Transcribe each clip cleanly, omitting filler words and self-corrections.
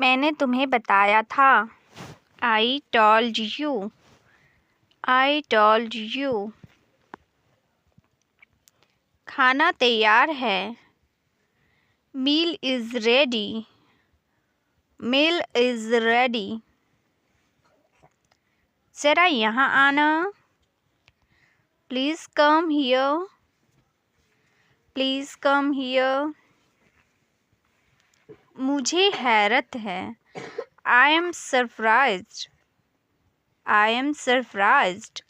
मैंने तुम्हें बताया था। I told you. I told you. खाना तैयार है। Meal is ready. Meal is ready. जरा यहाँ आना। Please come here. Please come here. मुझे हैरत है। I am surprised. I am surprised.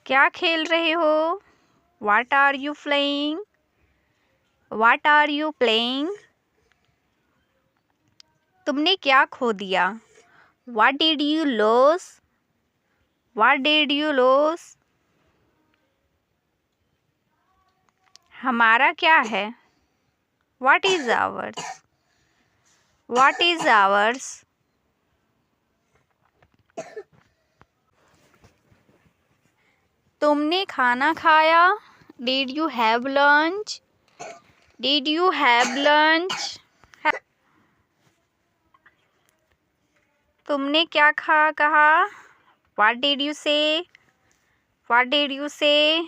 क्या खेल रहे हो? What are you playing? What are you playing? तुमने क्या खो दिया? What did you lose? What did you lose? हमारा क्या है? What is ours? What is ours? तुमने खाना खाया? Did you have lunch? Did you have lunch? तुमने क्या कहा? What did you say? What did you say?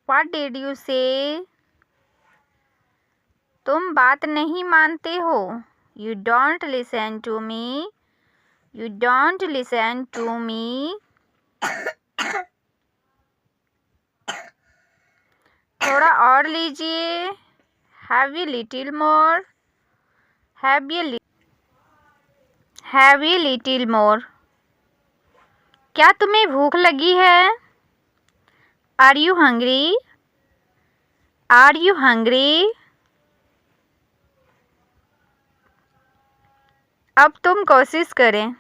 What did you say? तुम बात नहीं मानते हो। You don't listen to me. You don't listen to me. थोड़ा और लीजिए। Have a little more. Have a little more. क्या तुम्हें भूख लगी है? Are you hungry? Are you hungry? अब तुम कोशिश करें।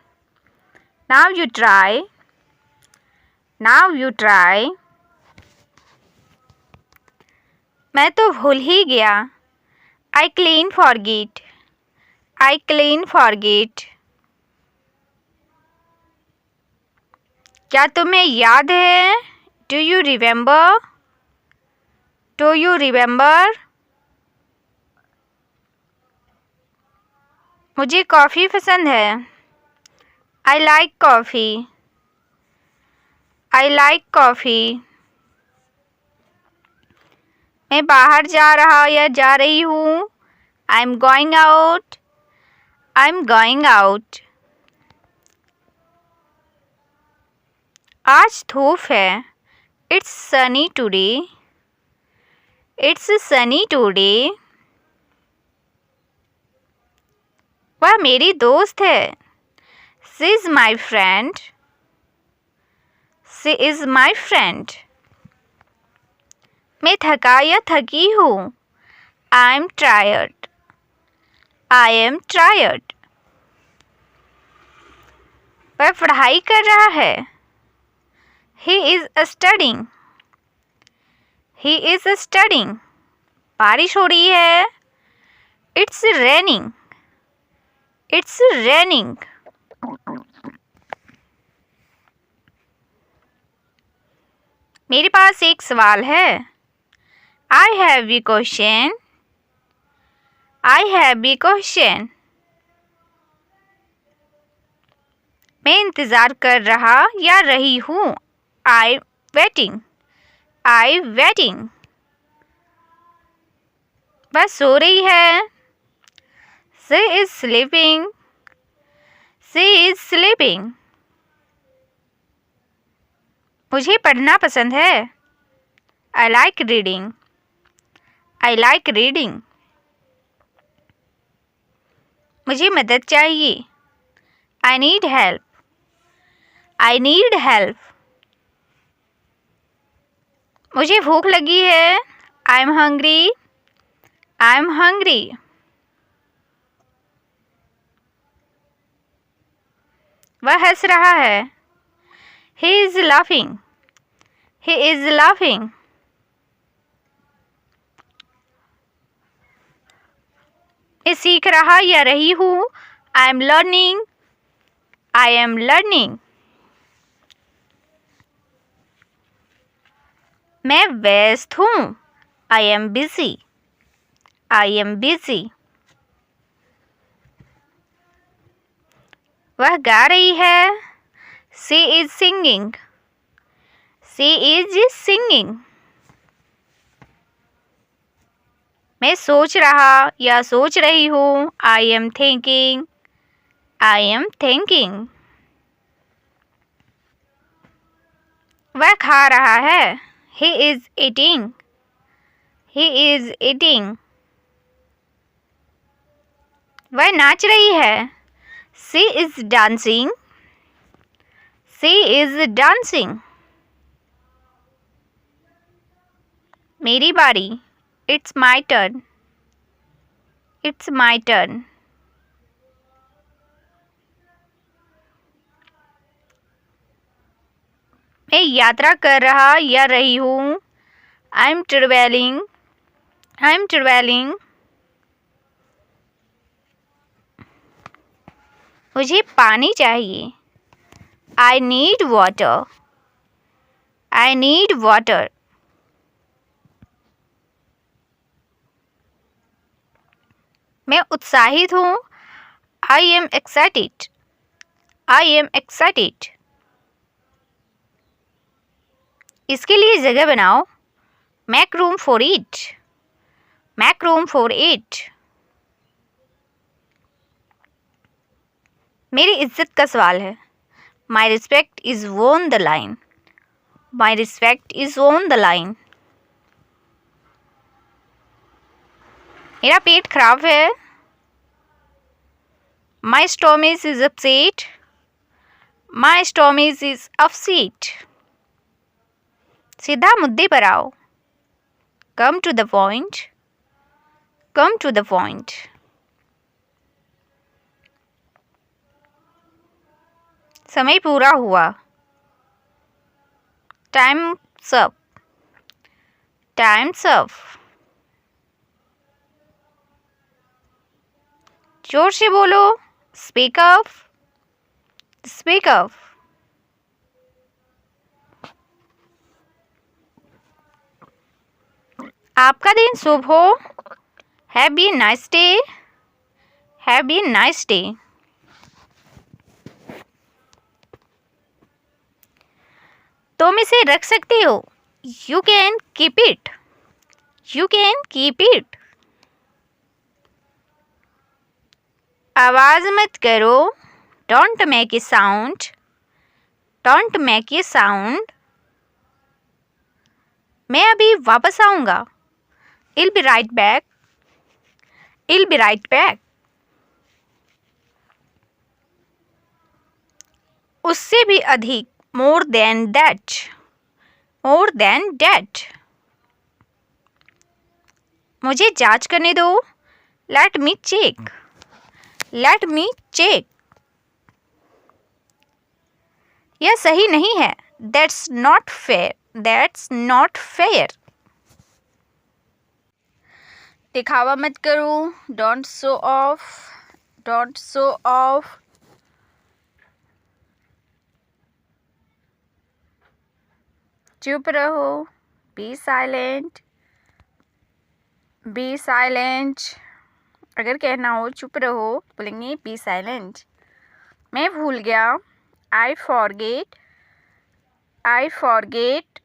Now you try. Now you try. मैं तो भूल ही गया। I clean forget. I clean forget. क्या तुम्हें याद है? Do you remember? Do you remember? मुझे कॉफ़ी पसंद है। I like coffee. I like coffee. मैं बाहर जा रहा या जा रही हूँ। I'm going out. I'm going out. आज धूप है। It's sunny today. It's sunny today. वह मेरी दोस्त है। She is my friend. She is my friend. मैं थका या थकी हूँ। I am tired. I am tired. वह पढ़ाई कर रहा है। He is studying. He is studying. बारिश हो रही है। It's raining. It's raining. मेरे पास एक सवाल है। I have a question. I have a question. मैं इंतज़ार कर रहा या रही हूँ। I waiting. I waiting. वह सो रही है। She is sleeping. She is sleeping. मुझे पढ़ना पसंद है। I like reading. I like reading. मुझे मदद चाहिए। I need help. I need help. मुझे भूख लगी है। I'm hungry. I'm hungry. वह हंस रहा है। He is laughing. He is laughing. मैं सीख रहा या रही हूँ। I am learning. I am learning. मैं व्यस्त हूँ। I am busy. I am busy. वह गा रही है. She is singing. She is singing. मैं सोच रहा या सोच रही हूँ. I am thinking. I am thinking. वह खा रहा है. He is eating. He is eating. वह नाच रही है. She is dancing. She is dancing. मेरी बारी. It's my turn. It's my turn. मैं यात्रा कर रहा या रही हूँ. I'm traveling. I'm traveling. मुझे पानी चाहिए. I need water. I need water. मैं उत्साहित हूँ. I am excited. I am excited. इसके लिए जगह बनाओ. Make room for it. Make room for it. मेरी इज्जत का सवाल है. My respect is on the line. My respect is on the line. मेरा पेट खराब है. My stomach is upset. My stomach is upset. सीधा मुद्दे पर आओ. Come to the point. Come to the point. समय पूरा हुआ. Time's up. Time's up. जोर से बोलो. Speak up. Speak up. आपका दिन शुभ हो. Have a nice day. Have a nice day. तुम इसे रख सकती हो. You can keep it. You can keep it. आवाज़ मत करो. Don't make a sound. Don't make a sound. मैं अभी वापस आऊँगा. I'll be right back. I'll be right back. उससे भी अधिक. More than that. More than that. मुझे जांच करने दो. Let me check. Let me check. यह सही नहीं है. That's not fair. That's not fair. दिखावा मत करो. Don't show off. Don't show off. चुप रहो. Be silent. Be silent. अगर कहना हो चुप रहो बोलेंगे be silent. मैं भूल गया. I forget. I forget.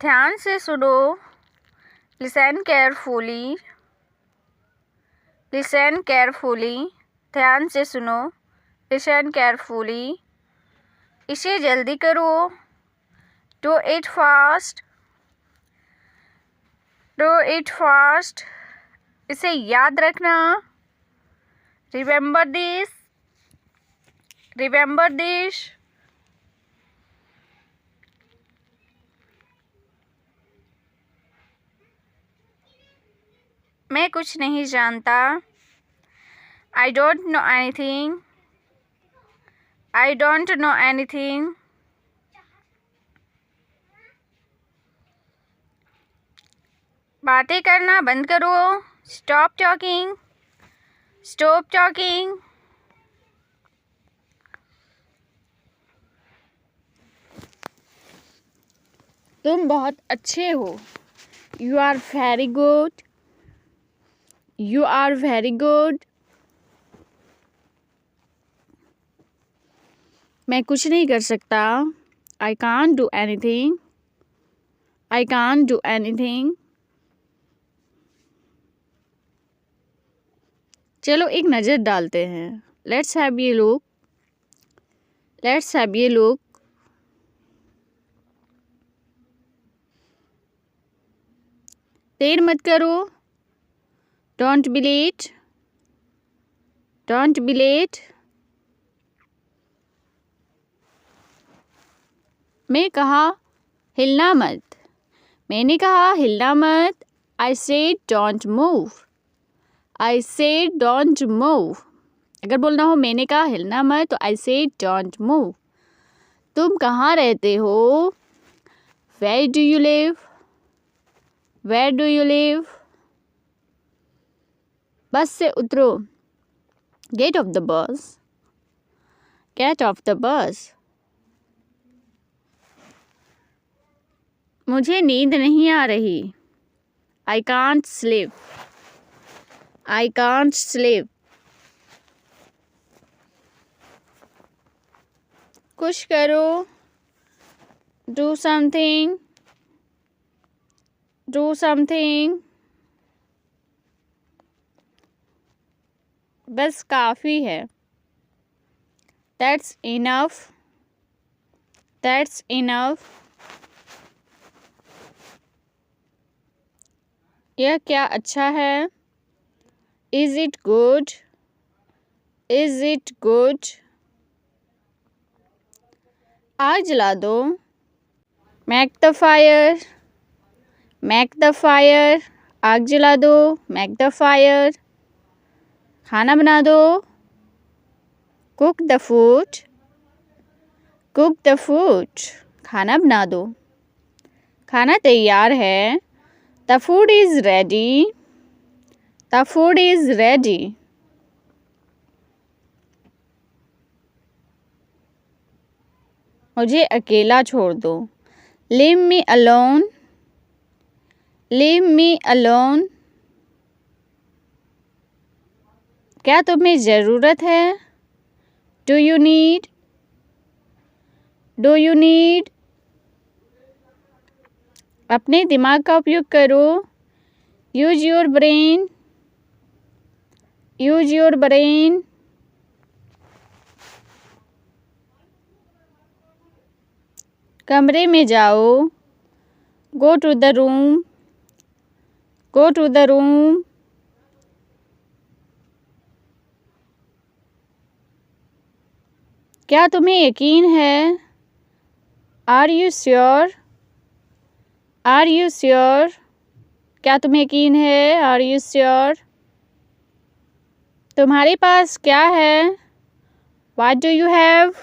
ध्यान से सुनो. Listen carefully. Listen carefully. ध्यान से सुनो. Listen carefully. इसे जल्दी करो. Do it fast. Do it fast. इसे याद रखना. Remember this. Remember this. मैं कुछ नहीं जानता. I don't know anything. I don't know anything. बातें करना बंद करो. Stop talking. Stop talking. तुम बहुत अच्छे हो। You are very good. You are very good. मैं कुछ नहीं कर सकता। I can't do anything. I can't do anything. चलो एक नज़र डालते हैं। Let's have a look. Let's have a look. देर मत करो। Don't be late. Don't be late. मैं कहा हिलना मत। मैंने कहा हिलना मत। I said don't move. I said don't move. अगर बोलना हो मैंने कहा हिलना मत तो आई सेड डोंट मूव। तुम कहाँ रहते हो? Where do you live? Where do you live? Bus से उतरो। Get off the bus. Get off the bus. मुझे नींद नहीं आ रही। I can't sleep. I can't sleep. कुछ करो। Do something. Do something. बस काफ़ी है। That's enough. That's enough. यह क्या अच्छा है? Is it good? Is it good? आग जला दो। Make the fire. Make the fire. आग जला दो। Make the fire. खाना बना दो। Cook the food. Cook the food. खाना बना दो। खाना तैयार है। The food is ready. The food is ready. मुझे अकेला छोड़ दो। Leave me alone. Leave me alone. क्या तुम्हें ज़रूरत है? Do you need? Do you need? अपने दिमाग का उपयोग करो। Use your brain. Use your brain. कमरे में जाओ। Go to the room. Go to the room. क्या तुम्हें यकीन है? Are you sure? Are you sure? क्या तुम्हें यकीन है? Are you sure? तुम्हारे पास क्या है? What do you have?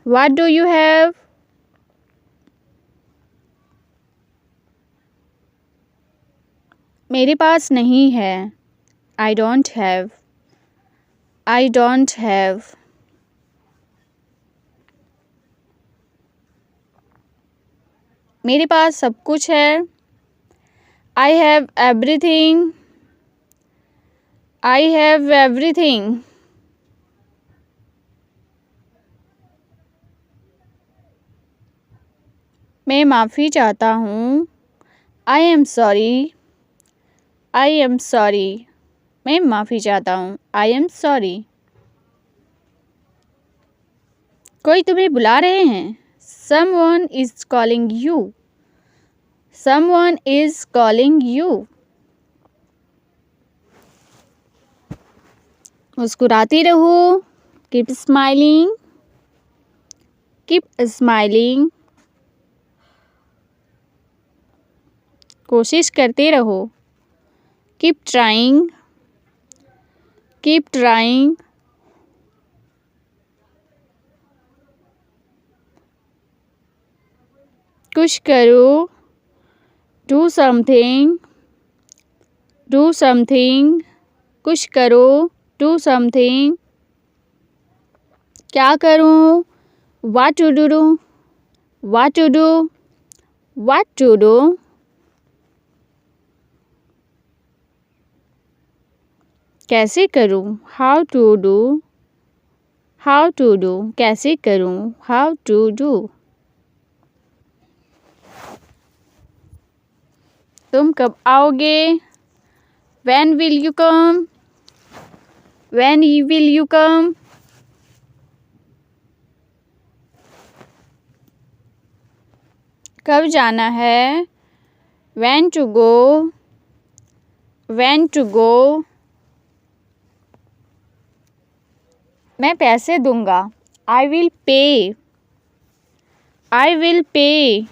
What do you have? मेरे पास नहीं है। I don't have. I don't have. मेरे पास सब कुछ है। I have everything. I have everything. मैं माफ़ी चाहता हूँ। I am sorry. I am sorry. मैं माफ़ी चाहता हूँ। I am sorry. कोई तुम्हें बुला रहे हैं। Someone is calling you. Someone is calling you. मुस्कुराते रहो। Keep smiling. Keep smiling. कोशिश करते रहो। Keep trying. Keep trying. कुछ करो। Do something. Do something. कुछ करो। Do something. क्या करूँ? What to do? What to do? What to do? कैसे करूं? How to do? How to do? कैसे करूं? How to do? तुम कब आओगे? When will you come? When will you come? कब जाना है? When to go? When to go? मैं पैसे दूंगा. I will pay. I will pay.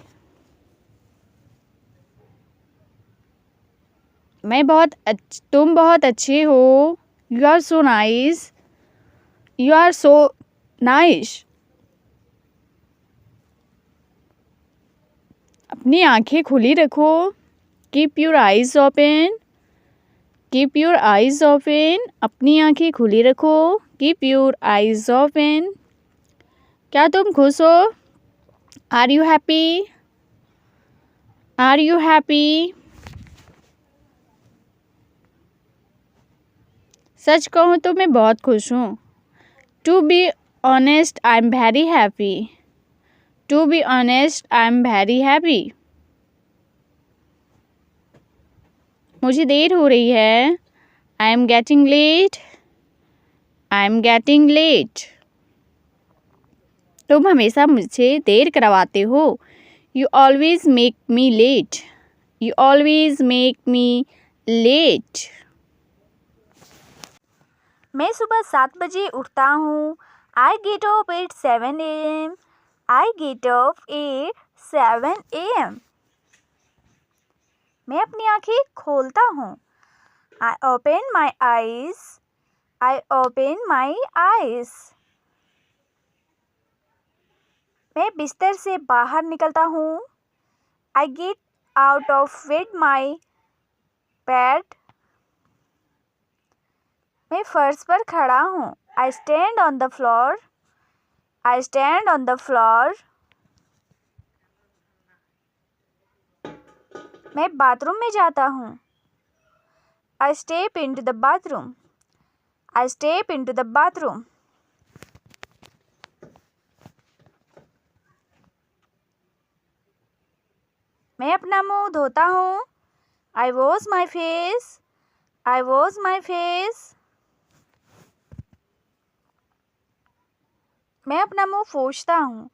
तुम बहुत अच्छे हो. You are so nice. You are so nice. अपनी आंखें खुली रखो. Keep your eyes open. Keep your eyes open. अपनी आंखें खुली रखो. Keep your eyes open. क्या तुम खुश हो? Are you happy? Are you happy? सच कहूँ तो मैं बहुत खुश हूँ. To be honest, I'm very happy. To be honest, I'm very happy. मुझे देर हो रही है. I am getting late. I am getting late. तुम हमेशा मुझे देर करवाते हो. You always make me late. You always make me late. मैं सुबह 7 बजे उठता हूँ. I get up at 7 a.m. I get up at 7 a.m. मैं अपनी आंखें खोलता हूँ. I open my eyes. I open my eyes. मैं बिस्तर से बाहर निकलता हूँ. I get out of my bed. मैं फर्श पर खड़ा हूँ. I stand on the floor. I stand on the floor. मैं बाथरूम में जाता हूँ. I step into the bathroom. I step into the bathroom. मैं अपना मुंह धोता हूँ. I wash my face. I wash my face. मैं अपना मुंह पोंछता हूँ.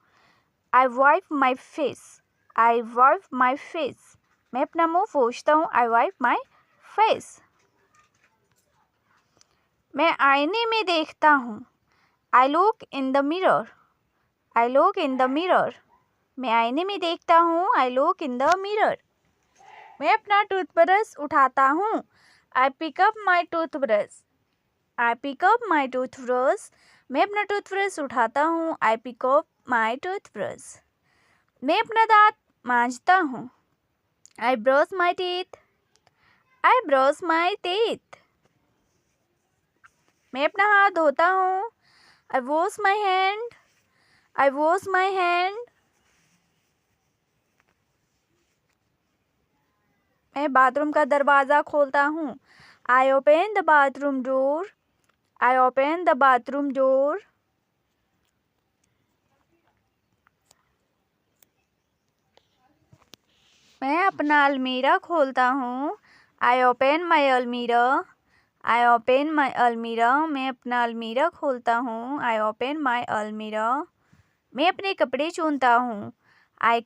I wipe my face. I wipe my face. मैं अपना मुंह पोंछता हूँ. I wipe my face. मैं आईने में देखता हूँ. I look in the mirror. I look in the mirror. मैं आईने में देखता हूँ. I look in the mirror. मैं अपना टूथब्रश उठाता हूँ. I pick up my toothbrush. I pick up my toothbrush. मैं अपना टूथब्रश उठाता हूँ. I pick up my toothbrush. मैं अपना दांत मांजता हूँ. I brush my teeth. I brush my teeth. मैं अपना हाथ धोता हूँ. I wash my hand. I wash my hand. मैं बाथरूम का दरवाज़ा खोलता हूँ. I open the bathroom door. I open the bathroom door. मैं अपना अलमीरा खोलता हूँ. I open my almirah. I open my almirah. मैं अपना अलमीरा खोलता हूँ. I open my almirah. मैं अपने कपड़े चुनता हूँ. I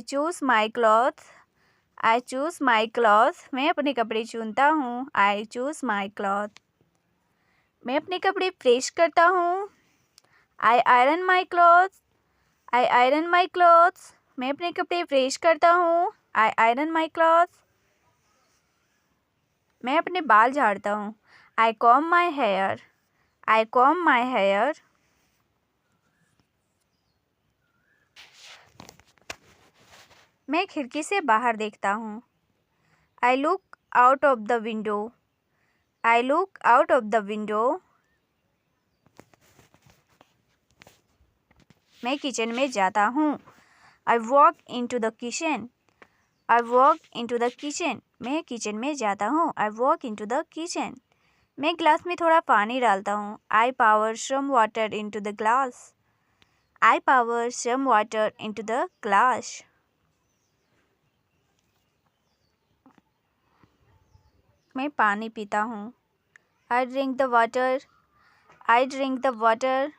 choose my clothes. I choose my clothes. मैं अपने कपड़े चुनता हूँ. I choose my clothes. मैं अपने कपड़े प्रेस करता हूँ. I iron my clothes. I iron my clothes. मैं अपने कपड़े प्रेस करता हूँ. I iron my clothes. मैं अपने बाल झाड़ता हूँ. I comb my hair. I comb my hair. मैं खिड़की से बाहर देखता हूँ. I look out of the window. I look out of the window. मैं किचन में जाता हूँ. I walk into the kitchen. I walk into the kitchen. मैं किचन में जाता हूँ. I walk into the kitchen. मैं ग्लास में थोड़ा पानी डालता हूँ. I pour some water into the glass. I pour some water into the glass. मैं पानी पीता हूँ. I drink the water. I drink the water.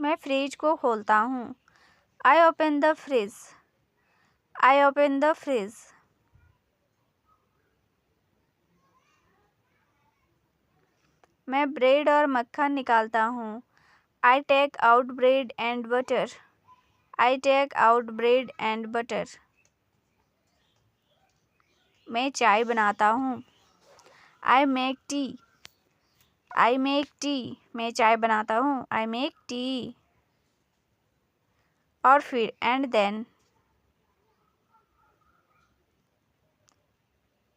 मैं फ्रिज को खोलता हूँ. I open the fridge. I open the fridge. मैं bread और मक्खन निकालता हूँ. I take out bread and butter. I take out bread and butter. मैं चाय बनाता हूँ. I make tea. I make tea. मैं चाय बनाता हूँ. I make tea. और फिर and then.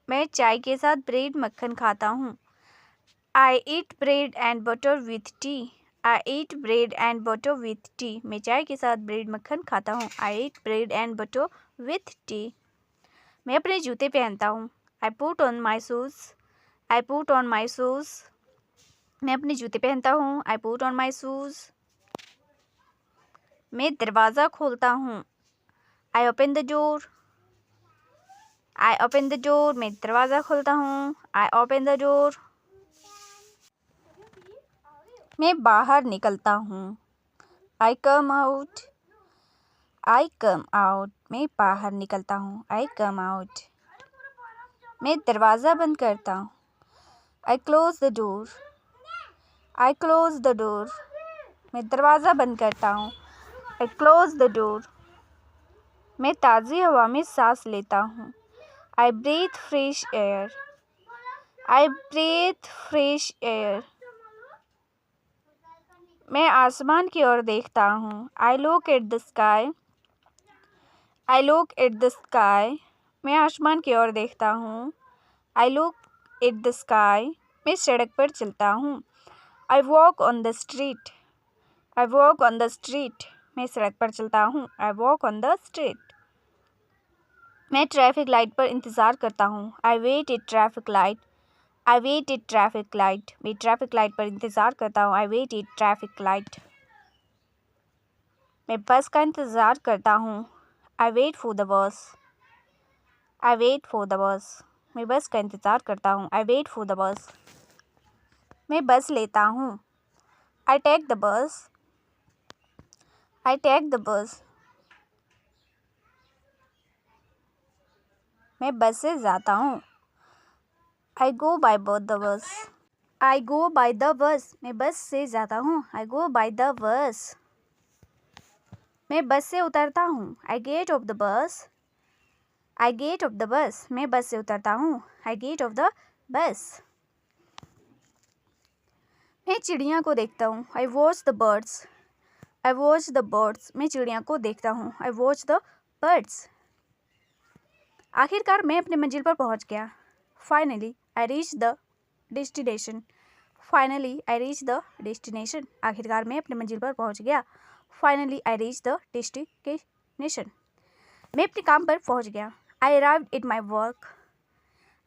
मैं चाय के साथ ब्रेड मक्खन खाता हूँ. I eat bread and butter with tea. I eat bread and butter with tea. मैं चाय के साथ ब्रेड मक्खन खाता हूँ. I eat bread and butter with tea. मैं अपने जूते पहनता हूँ. I put on my shoes. I put on my shoes. मैं अपने जूते पहनता हूँ. I put on my shoes. मैं दरवाज़ा खोलता हूँ. I open the door. I open the door. मैं दरवाज़ा खोलता हूँ. I open the door. मैं बाहर निकलता हूँ. I come out. I come out. मैं बाहर निकलता हूँ. I come out. मैं दरवाज़ा बंद करता हूँ. I close the door. I close the door. मैं दरवाज़ा बंद करता हूँ. I close the door. मैं ताज़ी हवा में सांस लेता हूँ. I breathe fresh air. I breathe fresh air. मैं आसमान की ओर देखता हूँ. I look at the sky. I look at the sky. मैं आसमान की ओर देखता हूँ. I look at the sky. मैं सड़क पर चलता हूँ. I walk on the street. I walk on the street. मैं सड़क पर चलता हूँ. I walk on the street. मैं ट्रैफिक लाइट पर इंतज़ार करता हूँ. I wait at traffic light. I wait at traffic light. मैं ट्रैफिक लाइट पर इंतज़ार करता हूँ. I wait at traffic light. मैं बस का इंतज़ार करता हूँ. I wait for the bus. I wait for the bus. मैं बस का इंतज़ार करता हूँ. I wait for the bus. मैं बस लेता हूँ. I take the bus. I take the bus. मैं बस से जाता हूँ. I go by both the bus. I go by the bus. मैं बस से जाता हूँ. I go by the bus. मैं बस से उतरता हूँ. I get off the bus. I get off the bus. मैं बस से उतरता हूँ. I get off the bus. मैं चिड़िया को देखता हूँ. I watch the birds. I watch the birds. मैं चिड़िया को देखता हूँ. I watch the birds. आखिरकार मैं अपनी मंजिल पर पहुँच गया. Finally, I reached the destination. Finally, I reached the destination. आखिरकार मैं अपनी मंजिल पर पहुँच गया. Finally, I reached the destination. मैं अपने काम पर पहुँच गया. I arrived at my work.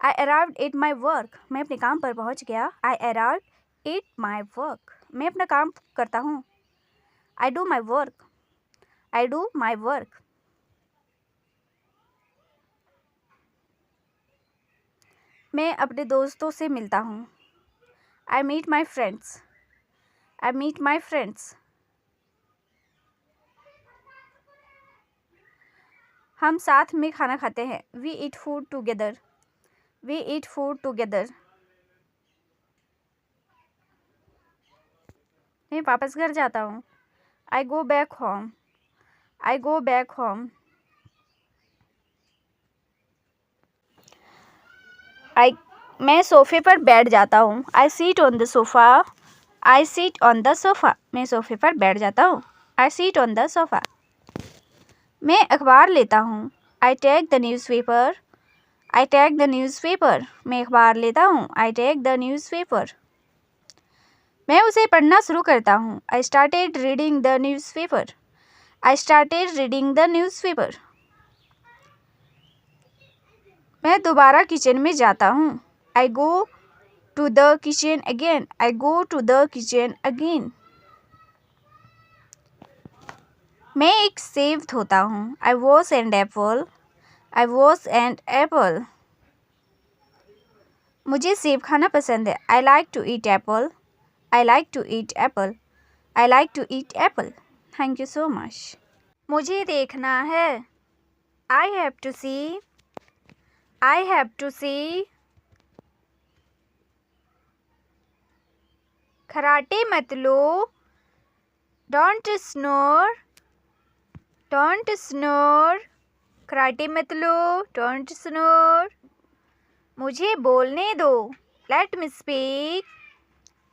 I arrived at my work. मैं अपने काम पर पहुँच गया. I arrived at my work. मैं अपना काम करता हूँ. I do my work. I do my work. मैं अपने दोस्तों से मिलता हूँ. I meet my friends. I meet my friends. हम साथ में खाना खाते हैं. We eat food together. We eat food together. मैं वापस घर जाता हूँ. I go back home. I go back home. मैं सोफे पर बैठ जाता हूँ. I sit on the sofa. I sit on the sofa. मैं सोफे पर बैठ जाता हूँ. I sit on the sofa. मैं अखबार लेता हूँ. I take the newspaper. I take the newspaper. मैं अखबार लेता हूँ. I take the newspaper. मैं उसे पढ़ना शुरू करता हूँ. I started reading the newspaper. I started reading the newspaper. मैं दोबारा किचन में जाता हूँ. I go to the kitchen again. I go to the kitchen again. मैं एक सेब धोता हूँ. I wash an apple. I wash an apple. मुझे सेब खाना पसंद है. I like to eat apple. I like to eat apple. I like to eat apple. Thank you so much. मुझे देखना है. I have to see. I have to see. खराटे मत लो. Don't snore. Don't snore. खराटे मत लो. Don't snore. मुझे बोलने दो. Let me speak.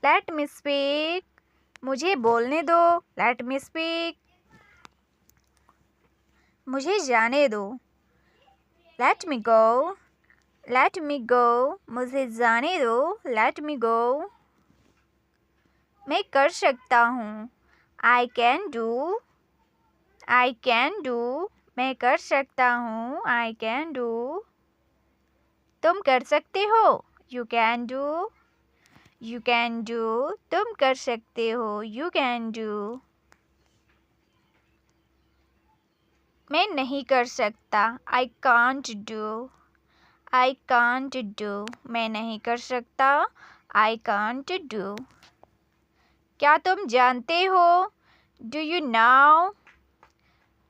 Let me speak. मुझे बोलने दो. Let me speak. मुझे जाने दो. Let me go. Let me go. मुझे जाने दो. Let me go. मैं कर सकता हूँ. I can do. I can do. मैं कर सकता हूँ. I can do. तुम कर सकते हो. You can do. You can do. तुम कर सकते हो. You can do. मैं नहीं कर सकता. I can't do. I can't do. मैं नहीं कर सकता. I can't do. क्या तुम जानते हो. Do you know?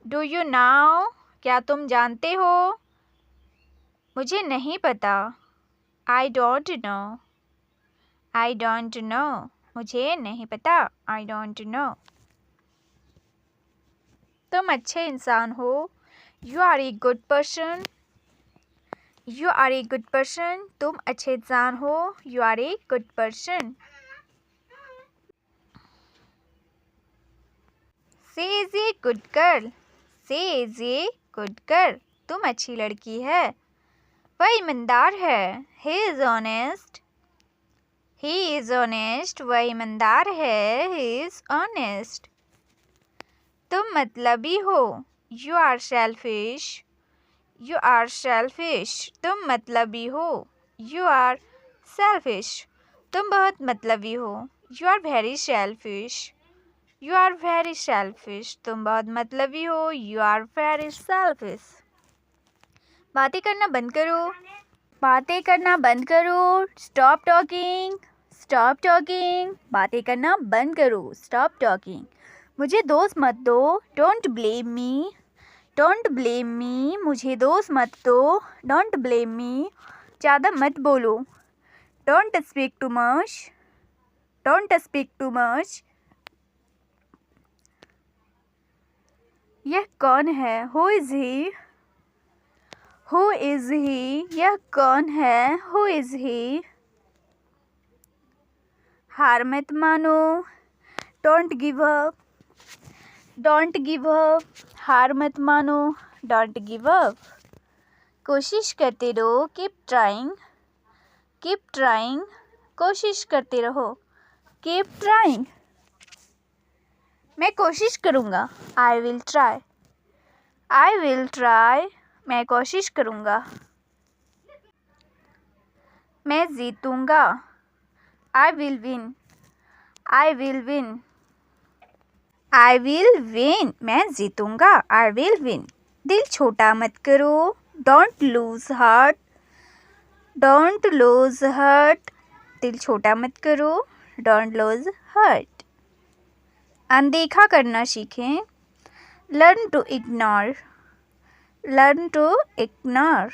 Do you know? क्या तुम जानते हो. मुझे नहीं पता. I don't know. I don't know. मुझे नहीं पता. I don't know. तुम अच्छे इंसान हो. You are a good person. You are a good person. तुम अच्छे इंसान हो. You are a good person. She is a good girl. She is a good girl. तुम अच्छी लड़की है. वह ईमानदार है. He is honest. He is honest. वह ईमानदार है. He is honest. तुम मतलबी हो. You are selfish. You are selfish. तुम मतलबी हो. You are selfish. तुम बहुत मतलबी हो. You are very selfish. You are very selfish. तुम बहुत मतलबी हो. You are very selfish. बातें करना बंद करो. बातें करना बंद करो. Stop talking. Stop talking. बातें करना बंद करो. Stop talking. मुझे दोष मत दो. Don't blame me. Don't blame me. मुझे दोष मत दो. Don't blame me. ज़्यादा मत बोलो. Don't speak too much. Don't speak too much. यह कौन है. Who is he? Who is he? यह कौन है. Who is he? हार मत मानो. Don't give up. Don't give up. हार मत मानो. Don't give up. कोशिश करते रहो. Keep trying. Keep trying. कोशिश करते रहो. Keep trying. मैं कोशिश करूँगा. I will try. I will try. मैं कोशिश करूँगा. मैं जीतूँगा. I will win. I will win. I will win. मैं जीतूँगा. I will win. दिल छोटा मत करो. Don't lose heart. Don't lose heart. दिल छोटा मत करो. Don't lose heart. अनदेखा करना सीखें. Learn to ignore. Learn to ignore.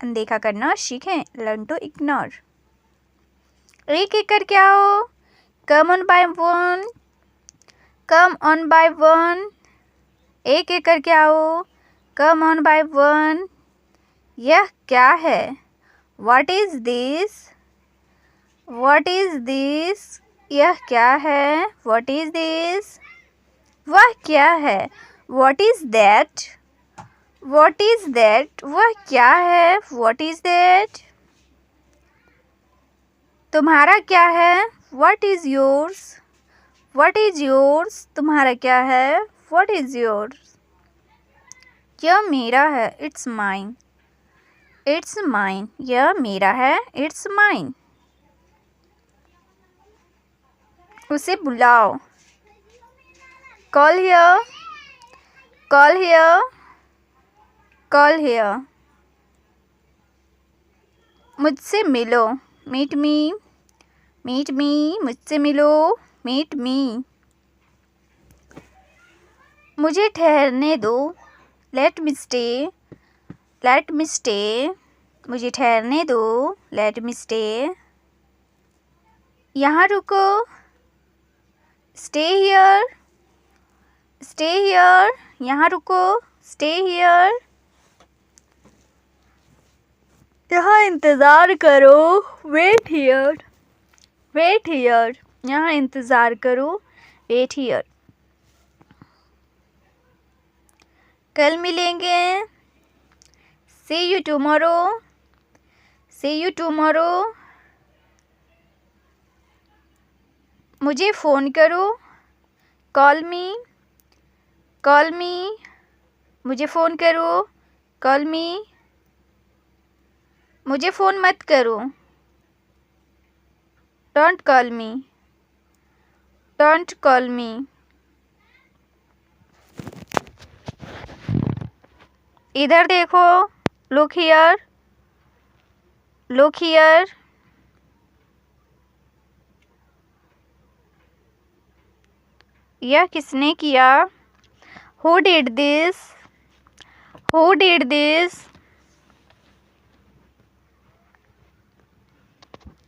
अनदेखा करना सीखें. Learn to ignore. एक एक करके आओ. Come on by one. Come on by one. एक एक करके आओ. Come on by one. यह क्या है. What is this? What is this? यह क्या है. What is this? वह क्या है. What is that? What is that? वह क्या है. What is that? तुम्हारा क्या है. What is yours? What is yours, तुम्हारा क्या है। व्हाट इज योर्स, यह मेरा है। इट्स माइन, इट्स माइन, यह मेरा है। It's mine. उसे बुलाओ। Call her, call her, call her. मुझसे मिलो। मीट मी, मीट मी, मुझसे मिलो। Meet me. मुझे ठहरने दो। Let me stay, let me stay. मुझे ठहरने दो। Let me stay. यहाँ रुको। Stay here, stay here. यहाँ रुको। Stay here. यहाँ इंतज़ार करो। Wait here, wait here. यहाँ इंतज़ार करो। Wait here. कल मिलेंगे। See you tomorrow, see you tomorrow. मुझे फ़ोन करो। कॉल मी, कॉल मी। मुझे फ़ोन करो। कॉल मी। मुझे फ़ोन मत करो। Don't call me, don't call मी। इधर देखो। Look here, look here. यह किसने किया। Who did this, who did this.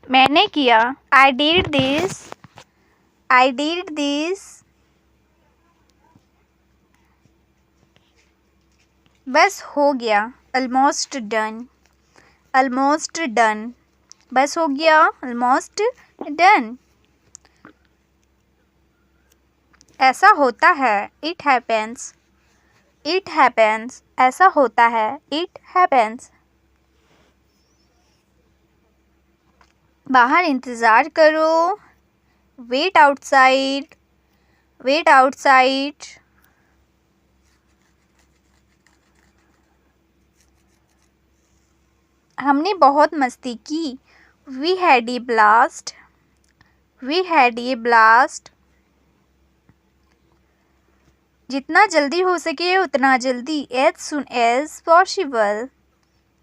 मैंने किया। I did this, I did this. बस हो गया। Almost done, almost done. बस हो गया। Almost done. ऐसा होता है। It happens, it happens. ऐसा होता है। It happens. बाहर इंतज़ार करो। Wait outside, wait outside. हमने बहुत मस्ती की। We had a blast, we had a blast. जितना जल्दी हो सके उतना जल्दी। As soon as possible,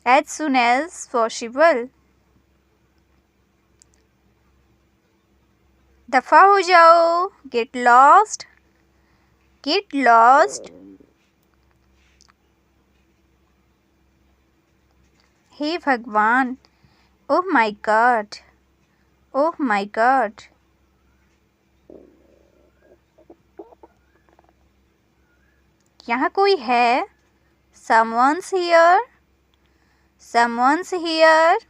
as soon as possible. दफ़ा हो जाओ। Get lost, get lost. हे भगवान। Oh my God, oh my God. यहाँ कोई है। Someone's here, someone's here.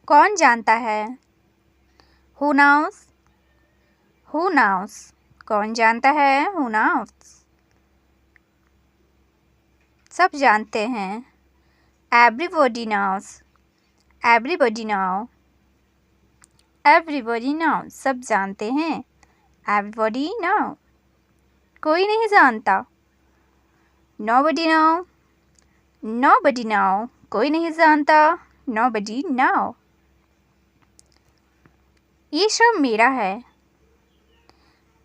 कौन जानता है। Who knows, who knows. कौन जानता है। Who knows. सब जानते हैं। Everybody nose, everybody know, everybody know. सब जानते हैं। Everybody know. कोई नहीं जानता। Nobody know, nobody know. कोई नहीं जानता। Nobody know. ये सब मेरा है।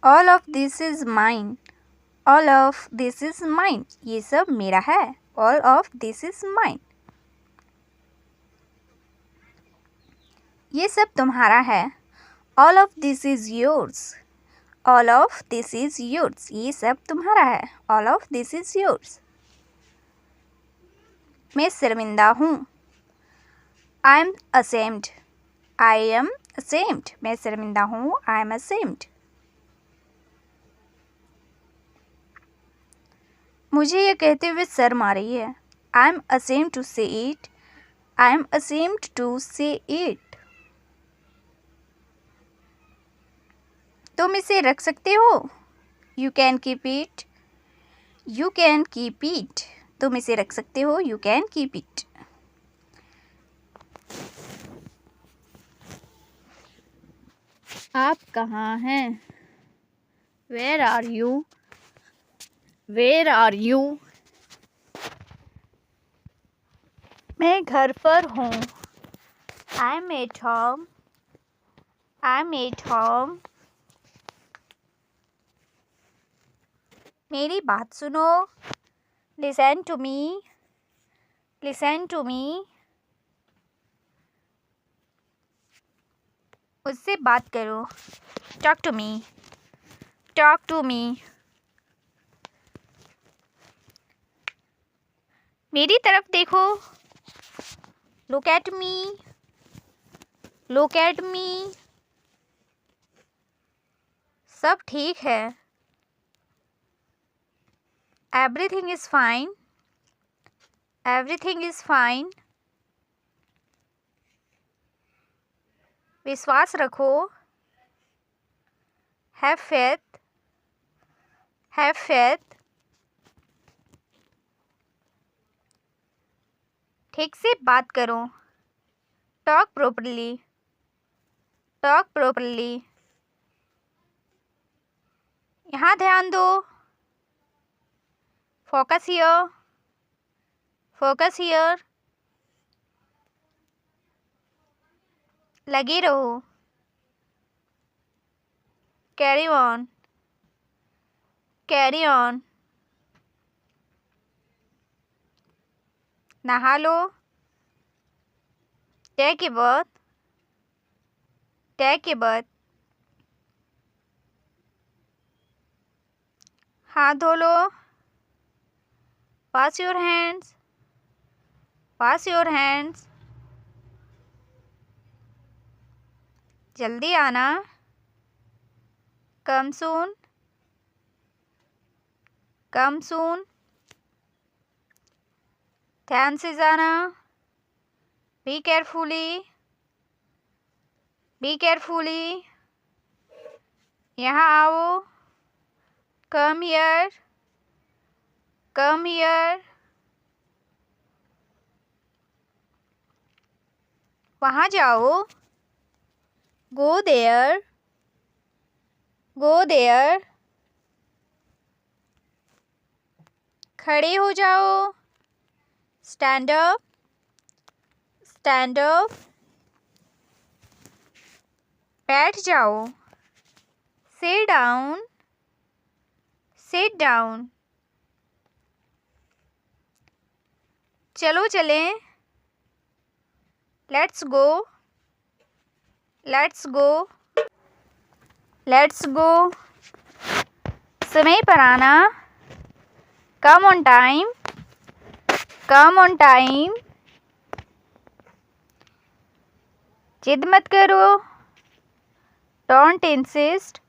All of this is mine, all of this is mine. ये सब मेरा है। All of this is mine. ये सब तुम्हारा है। All of this is yours, all of this is yours. ये सब तुम्हारा है। All of this is yours. मैं शर्मिंदा हूँ। I am ashamed, I am ashamed. मैं शर्मिंदा हूँ। I am ashamed. मुझे ये कहते हुए शर्म आ रही है। I am ashamed to say it, I am ashamed to say it. तुम इसे रख सकते हो। You can keep it, you can keep it. तुम इसे रख सकते हो। You can keep it. आप कहाँ हैं? Where are you? Where are you? मैं घर पर हूँ। I'm at home. I'm at home. मेरी बात सुनो। Listen to me. Listen to me. मुझसे बात करो। Talk to me. Talk to me. मेरी तरफ देखो। Look at me. Look at me. सब ठीक है। Everything is fine. Everything is fine. विश्वास रखो। Have faith. Have faith. ठीक से बात करो। Talk properly. Talk properly. यहाँ ध्यान दो। Focus here. Focus here. लगे रहो। Carry on. Carry on. नहा लो। Take a bath. Take a bath. हाथ धो लो। Wash your hands. Wash your hands. जल्दी आना। Come soon. Come soon. ध्यान से जाना। Be carefully. Be carefully. यहाँ आओ। Come here. Come here. वहाँ जाओ। Go there. Go there. खड़े हो जाओ। Stand up. Stand up. बैठ जाओ। Sit down. Sit down. चलो चलें। Let's go. Let's go. Let's go. समय पर आना। Come on time. Come on time. जिद मत करो। Don't insist.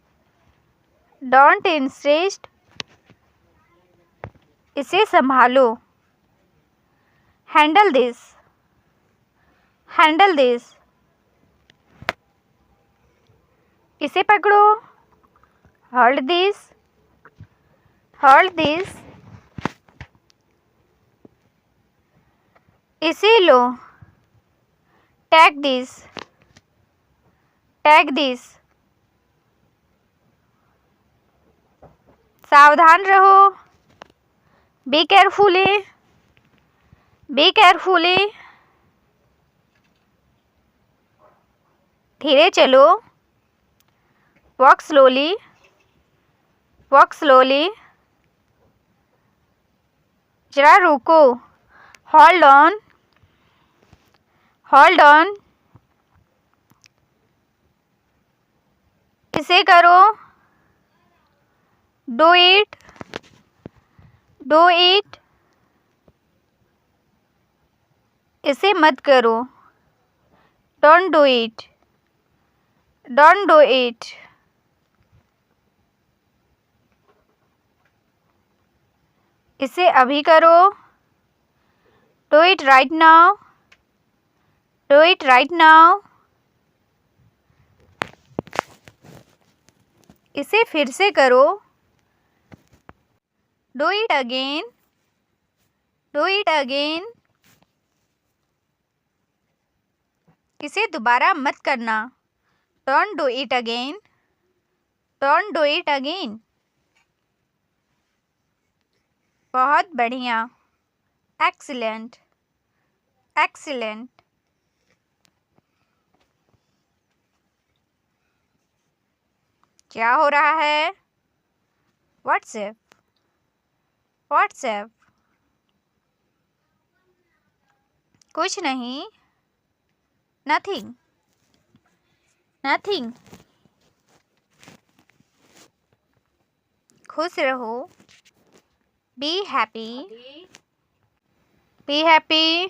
Don't insist. इसे संभालो। Handle this. Handle this. इसे पकड़ो। Hold this. Hold this. इसे लो। Take this. Take this. सावधान रहो। Be carefully. Be carefully. धीरे चलो। Walk slowly. Walk slowly. जरा रुको। Hold on. Hold on. इसे करो। Do it. Do it. इसे मत करो। Don't do it. Don't do it. इसे अभी करो। Do it right now. Do it right now. इसे फिर से करो। Do it again. Do it again. इसे दोबारा मत करना। Don't do it again, don't do it again. बहुत बढ़िया, एक्सीलेंट, एक्सीलेंट। क्या हो रहा है? WhatsApp, WhatsApp. कुछ नहीं, नथिंग, नथिंग। खुश रहो, बी हैप्पी, बी हैप्पी।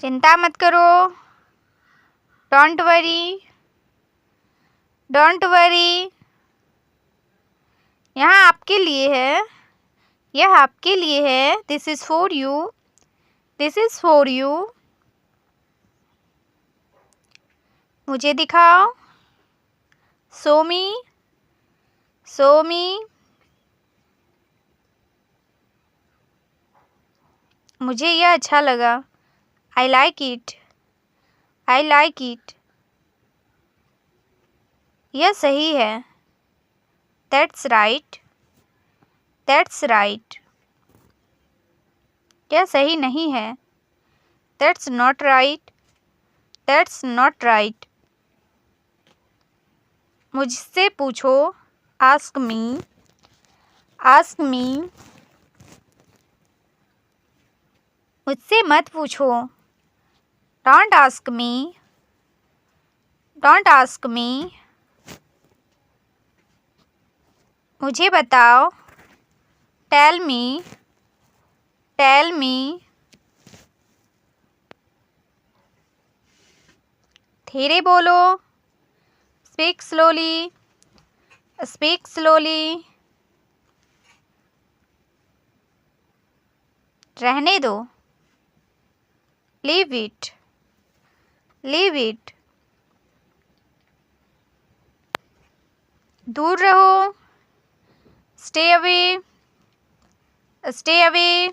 चिंता मत करो, डोंट वरी, डोंट वरी। यहाँ आपके लिए है, यह आपके लिए है। This is for you, this is for you. मुझे दिखाओ, शो मी, शो मी। मुझे यह अच्छा लगा, I like it, I like it. यह सही है, दैट्स राइट, दैट्स राइट। यह सही नहीं है, that's not right, that's not right. मुझसे पूछो, आस्क मी, आस्क मी। मुझसे मत पूछो, don't ask me, don't ask me. मुझे बताओ, टेल मी, टेल मी। धीरे बोलो, स्पीक स्लोली, स्पीक स्लोली। रहने दो, लीव इट, लीव इट। दूर रहो, स्टे अवे, स्टे अवे।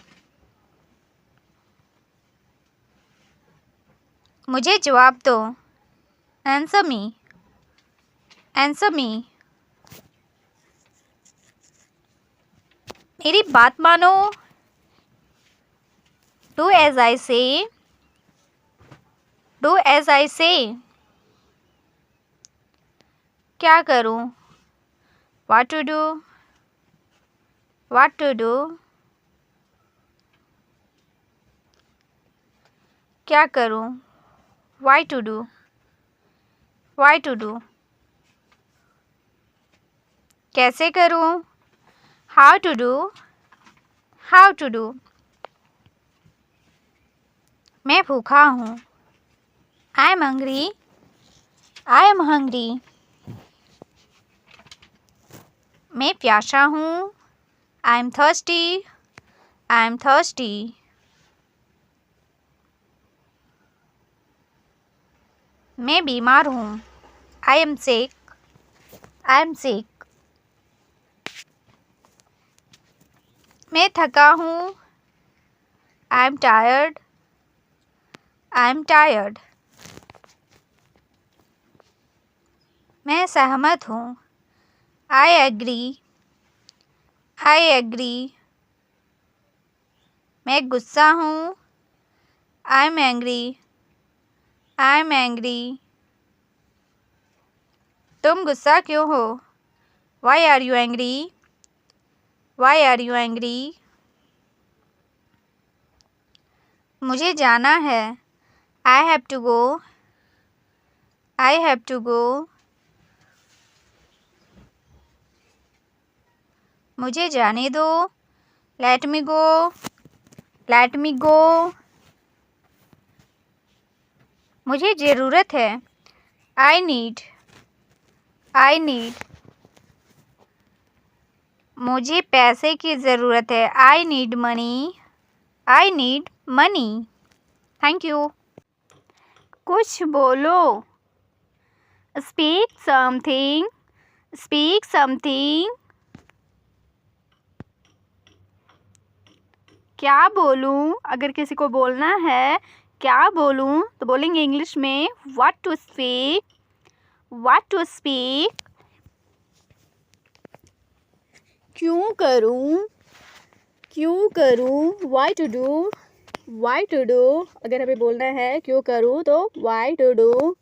मुझे जवाब दो, आंसर मी, आंसर मी। मेरी बात मानो, डू एज आई से, डू एज आई से। क्या करूं? What to do, what to do. क्या करूं? Why to do, why to do. कैसे करूं? How to do, how to do. मैं भूखा हूँ, I am hungry, I am hungry. मैं प्यासा हूँ, I am thirsty, I am thirsty. मैं बीमार हूँ, I am sick, I am sick. मैं थका हूँ, I am tired, I am tired. मैं सहमत हूँ, आई एग्री, आई एग्री। मैं गुस्सा हूँ, I am angry, I am angry. तुम गुस्सा क्यों हो? Why are you angry, why are you angry. मुझे जाना है, I have to go, I have to go. मुझे जाने दो, लेट मी गो, लेट मी गो। मुझे ज़रूरत है, आई नीड, आई नीड। मुझे पैसे की ज़रूरत है, I need money, I need money. Thank you. कुछ बोलो, स्पीक समथिंग, स्पीक समथिंग। क्या बोलूं? अगर किसी को बोलना है, क्या बोलूं, तो बोलेंगे इंग्लिश में what to speak, what to speak. क्यों करूं, क्यों करूं, why to do, why to do. अगर हमें बोलना है क्यों करूं तो व्हाई टू डू।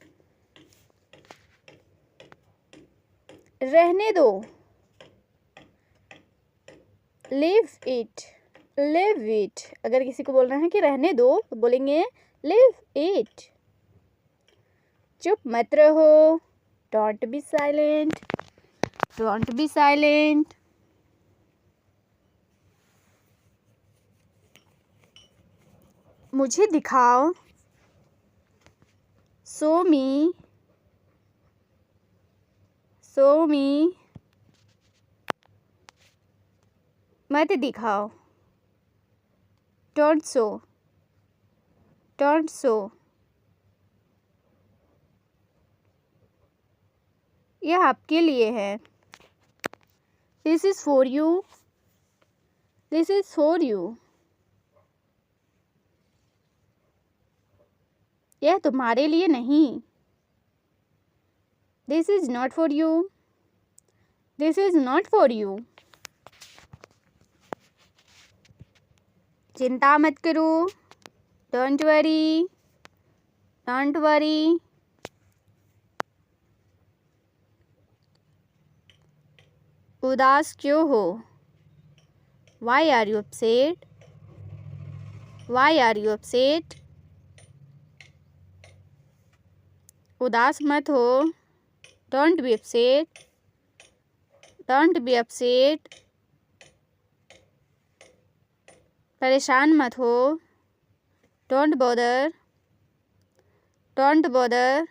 रहने दो, लिव इट, लिव इट। अगर किसी को बोलना है कि रहने दो तो बोलेंगे लिव इट। चुप मत रहो, don't be silent, don't be silent. मुझे दिखाओ, शो मी, शो मी। मत दिखाओ, डोंट शो, डोंट शो। यह आपके लिए है, this is for you, this is for you. यह तुम्हारे लिए नहीं, this is not for you, this is not for you. चिंता मत करो, डोंट वरी, डोंट वरी। उदास क्यों हो, why are you upset, why are you upset. उदास मत हो, don't be upset, don't be upset. परेशान मत हो, डोंट बॉदर, डोंट बॉदर।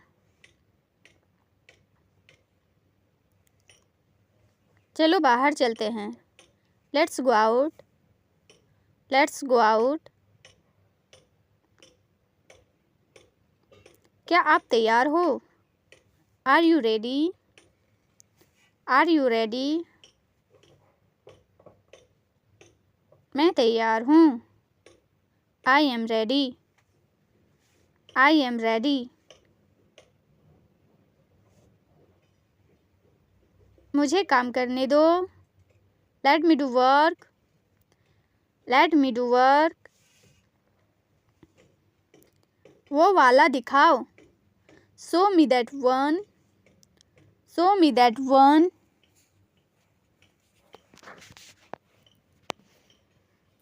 चलो बाहर चलते हैं, let's go out, let's go out. क्या आप तैयार हो, are you ready, are you ready. मैं तैयार हूँ, I am ready, I am ready. मुझे काम करने दो, let me do work, let me do work. वो वाला दिखाओ, show me that one, show me that one.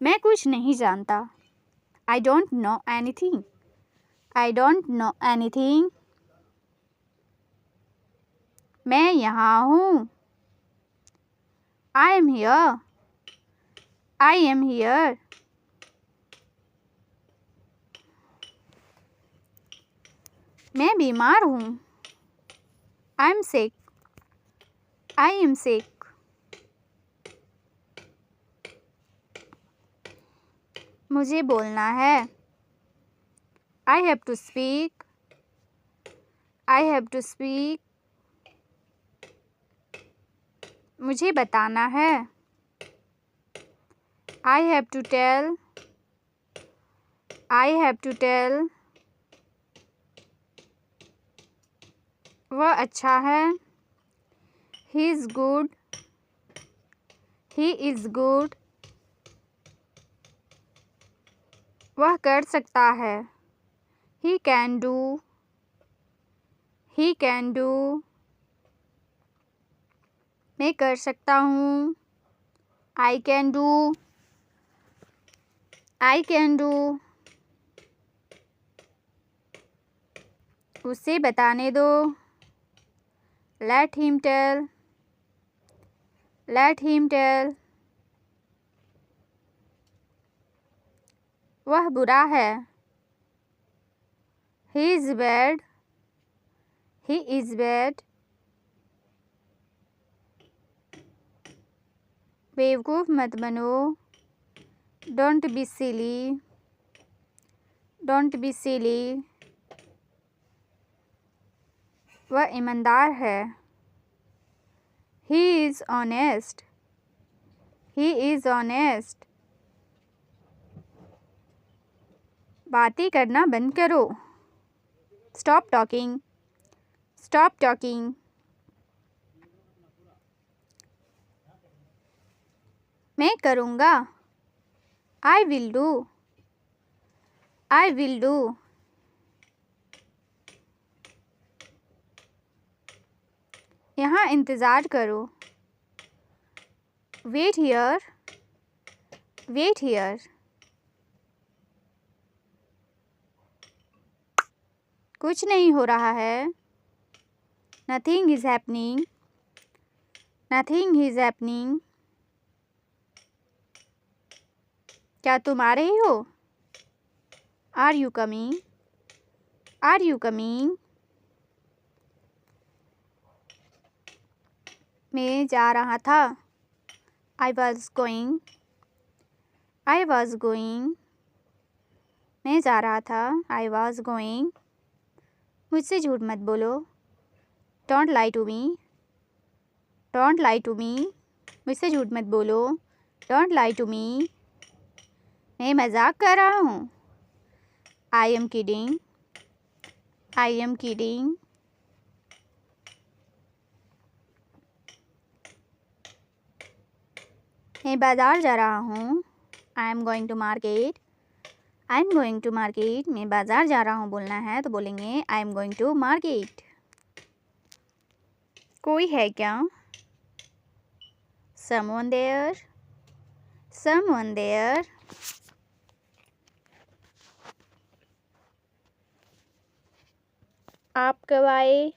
मैं कुछ नहीं जानता, I don't know anything, I don't know anything. मैं यहाँ हूँ, I am here, I am here. मैं बीमार हूँ, I am sick, I am sick. मुझे बोलना है, I have to speak, I have to speak. मुझे बताना है, I have to tell, I have to tell. वह अच्छा है, he is good, he is good. वह कर सकता है, he can do, he can do. मैं कर सकता हूँ, I can do, I can do. उसे बताने दो, let him tell, let him tell. वह बुरा है, he is bad, he is bad. बेवकूफ़ मत बनो, don't be silly, don't be silly. वह ईमानदार है, he is honest, he is honest. बातें करना बंद करो। Stop talking, stop talking. मैं करूँगा, I will do, I will do. यहाँ इंतज़ार करो, वेट हियर, वेट हियर। कुछ नहीं हो रहा है, nothing is happening, nothing is happening. क्या तुम आ रहे हो? Are you coming, are you coming. मैं जा रहा था, I was going, I was going. मैं जा रहा था, आई वॉज गोइंग। मुझसे झूठ मत बोलो, don't lie to me, don't lie to me. मुझसे झूठ मत बोलो, डोंट लाई टू मी। मैं मजाक कर रहा हूँ, I am kidding, I am kidding. मैं बाज़ार जा रहा हूँ, I am going to market, I am going to market. मैं बाज़ार जा रहा हूँ बोलना है तो बोलेंगे I am going to market. कोई है क्या? someone there, someone there। आप कब आए?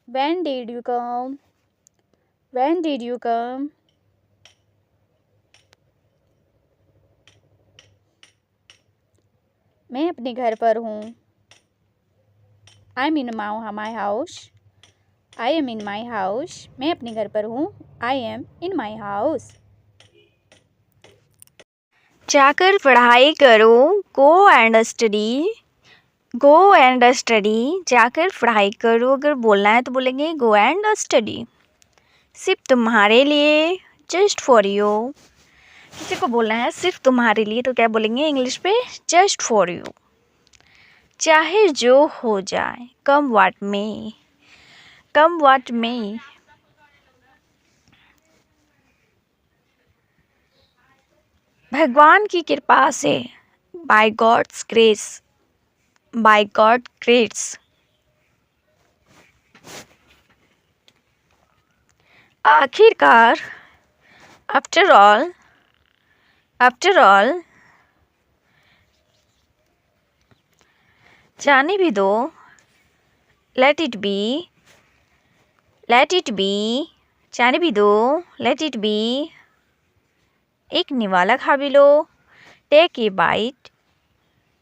when did you come, when did you come। मैं अपने घर पर हूँ, I M in my house, I am in my house. मैं अपने घर पर हूँ, I M in my house. जाकर पढ़ाई करो, go and study, go and study. जाकर पढ़ाई करो, अगर बोलना है तो बोलेंगे गो एंड स्टडी। सिर्फ तुम्हारे लिए, जस्ट फॉर यू। किसी को बोलना है सिर्फ तुम्हारे लिए तो क्या बोलेंगे इंग्लिश पे? Just for you. चाहे जो हो जाए, कम व्हाट में, कम व्हाट में। भगवान की कृपा से, by God's grace, by God grace. आखिरकार, आफ्टर ऑल, आफ्टर ऑल। जाने भी दो, let it be, let it be. जाने भी दो, लेट इट बी। एक निवाला खा भी लो, take a bite,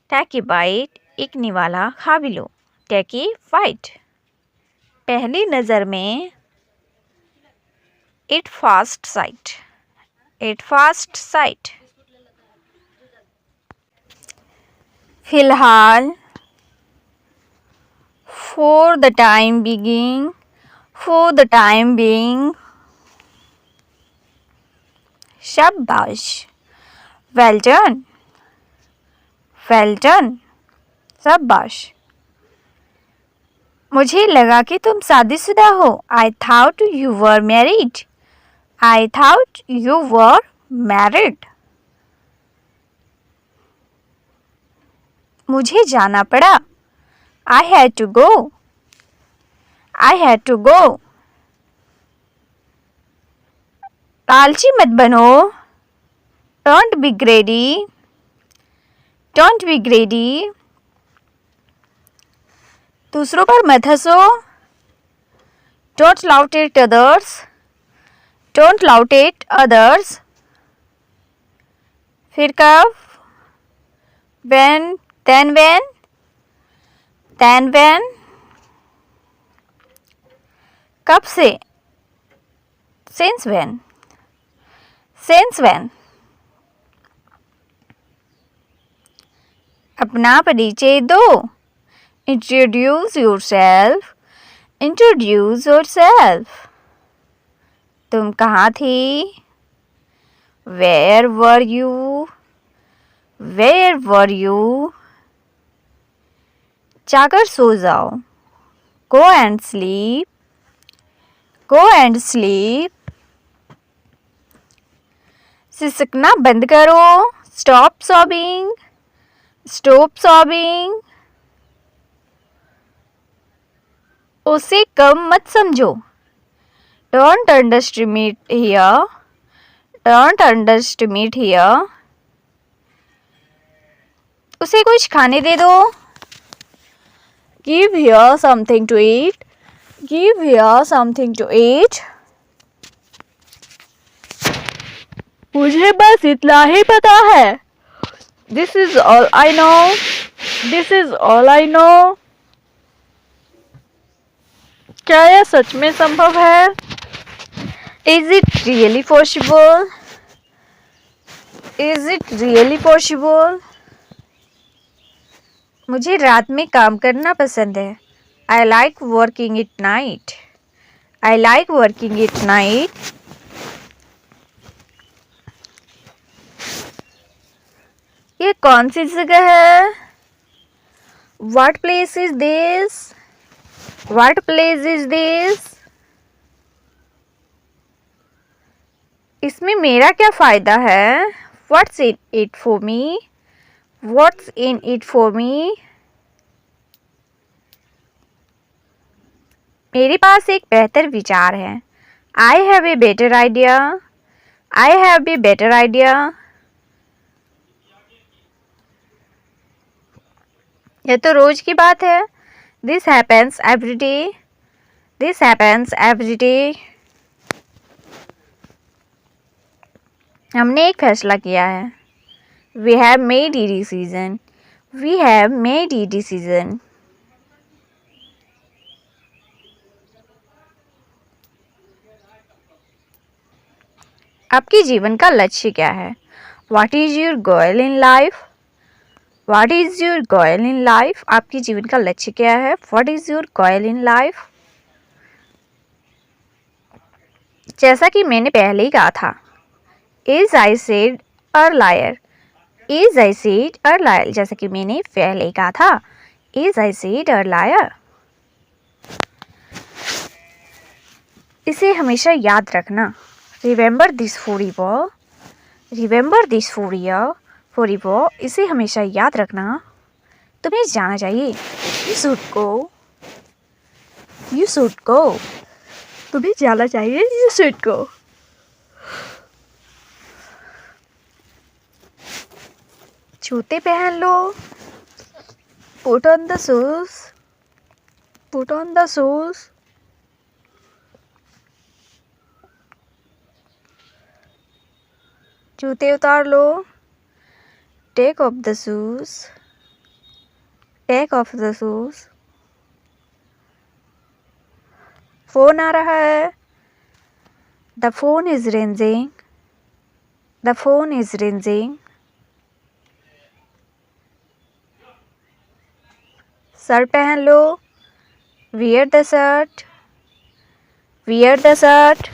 take a bite. एक निवाला खा भी लो, टेक ए बाइट। पहली नज़र में, at first sight, at first sight. फिलहाल, for the time being, for the time being। शाबाश, well done, well done। शाबाश। मुझे लगा कि तुम शादीशुदा हो, I thought you were married, I thought you were married। मुझे जाना पड़ा, I had to go, I had to go। लालची मत बनो, don't be greedy, don't be greedy। दूसरों पर मत हंसो, don't laugh at others, don't laugh at others। फिर कब? when, then when, then when। कब से? since when, since when। अपना परिचय दो, introduce yourself, introduce yourself। तुम कहाँ थी? where were you, where were you? जाकर सो जाओ। Go and sleep. Go and sleep. सिसकना बंद करो। Stop sobbing. Stop sobbing. उसे कम मत समझो। Don't underestimate her. Don't underestimate her. उसे कुछ खाने दे दो। Give her something to eat. Give her something to eat. मुझे बस इतना ही पता है। This is all I know. This is all I know. क्या यह सच में संभव है? Is it really possible? Is it really possible? मुझे रात में काम करना पसंद है। I like working at night. I like working at night. ये कौन सी जगह है? What place is this? What place is this? इसमें मेरा क्या फ़ायदा है? What's in it for me? What's in it for me? मेरे पास एक बेहतर विचार है। I have a better idea. I have a better idea. यह तो रोज की बात है। This happens every day. This happens every day. हमने एक फैसला किया है। We have made a decision. We have made a decision. आपके जीवन का लक्ष्य क्या है? What is your goal in life? What is your goal in life? आपके जीवन का लक्ष्य क्या है? What is your goal in life? जैसा कि मैंने पहले ही कहा था। As I said earlier. As I said earlier. जैसा कि मैंने पहले ही कहा था। As I said earlier. इसे हमेशा याद रखना। Remember this forever. Remember this forever. इसे हमेशा याद रखना। तुम्हें जाना चाहिए। You should go. You should go. तुम्हें जाना चाहिए। You should go. जूते पहन लो। Put on the shoes. Put on the shoes. जूते उतार लो। Take off the shoes. Take off the shoes. Phone आ रहा है। The phone is ringing. The phone is ringing. Shirt पहन लो। Wear the shirt. Wear the shirt.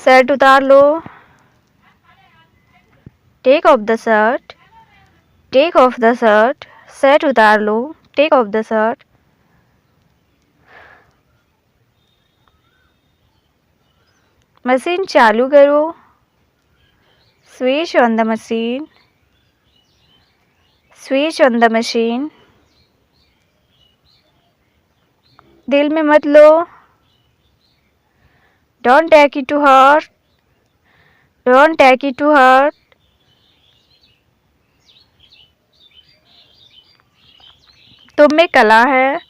Shirt उतार लो। Take off the shirt. Take off the shirt. Shirt उतार लो। Take off the shirt. Machine चालू करो। Switch on the machine. Switch on the machine. दिल में मत लो। Don't take it to heart. Don't take it to heart. तुम में कला है।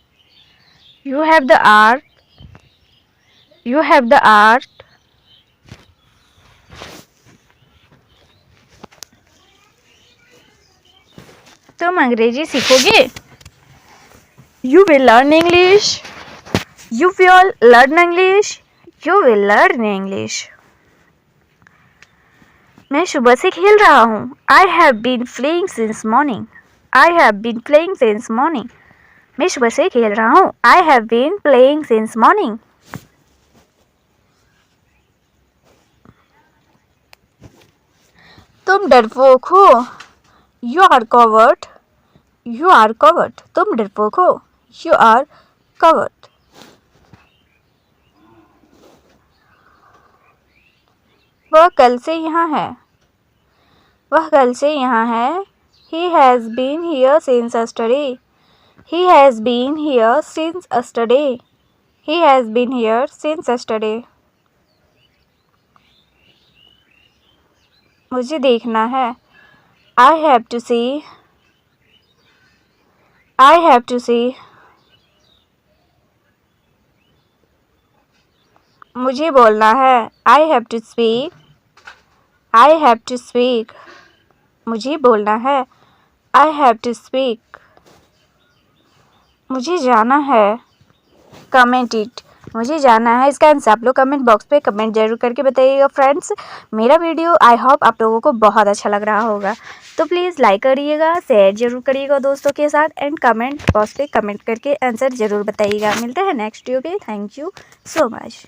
You have the art. You have the art. तुम अंग्रेजी सीखोगे। You will learn English. You will learn English. You will learn English. मैं सुबह से खेल रहा हूँ। I have been playing since morning. I have been playing since morning. मैं सुबह से खेल रहा हूँ। I have been playing since morning. तुम डरपोक हो। You are coward. You are coward. तुम डरपोक हो। You are coward. वह कल से यहाँ है। वह कल से यहाँ है। He has been here since yesterday. He has been here since yesterday. He has been here since yesterday. मुझे देखना है। I have to see. I have to see. मुझे बोलना है। I have to speak. I have to speak. मुझे बोलना है। I have to speak. मुझे जाना है। Comment it. मुझे जाना है। इसका आंसर आप लोग कमेंट बॉक्स पे कमेंट जरूर करके बताइएगा फ्रेंड्स। मेरा वीडियो आई होप आप लोगों को बहुत अच्छा लग रहा होगा, तो प्लीज़ लाइक करिएगा, शेयर जरूर करिएगा दोस्तों के साथ एंड कमेंट बॉक्स पे कमेंट करके आंसर ज़रूर बताइएगा। मिलते हैं नेक्स्ट वीडियो पे। Thank you so much.